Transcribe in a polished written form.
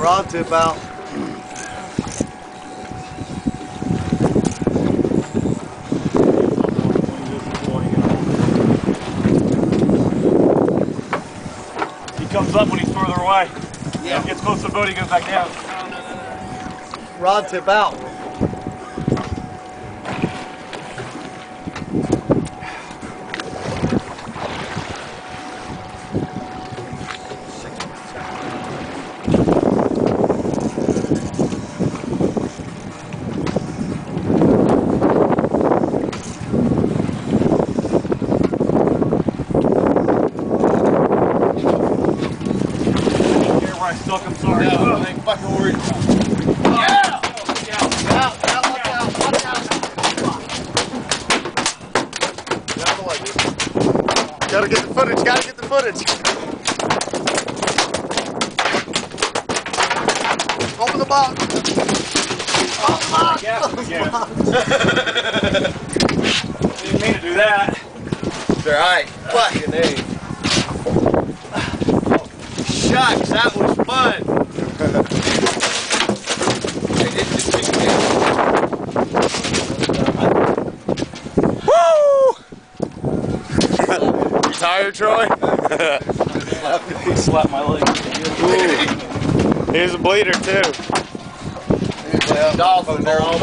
Rod to about. He comes up when he's further away. Yeah. Gets close to the boat, he goes back down. Rod tip out. I stuck, I'm sorry. Yeah, I ain't fucking worried about it. Yeah! Out, look out, watch out. Get out of the way. Gotta get the footage, Open the box. Open the box. Didn't mean to do that. It's alright. Fucking A. Shucks, that was fun. Woo! You tired, Troy? He slapped my leg. Here's a bleeder too. Dolphin, they're all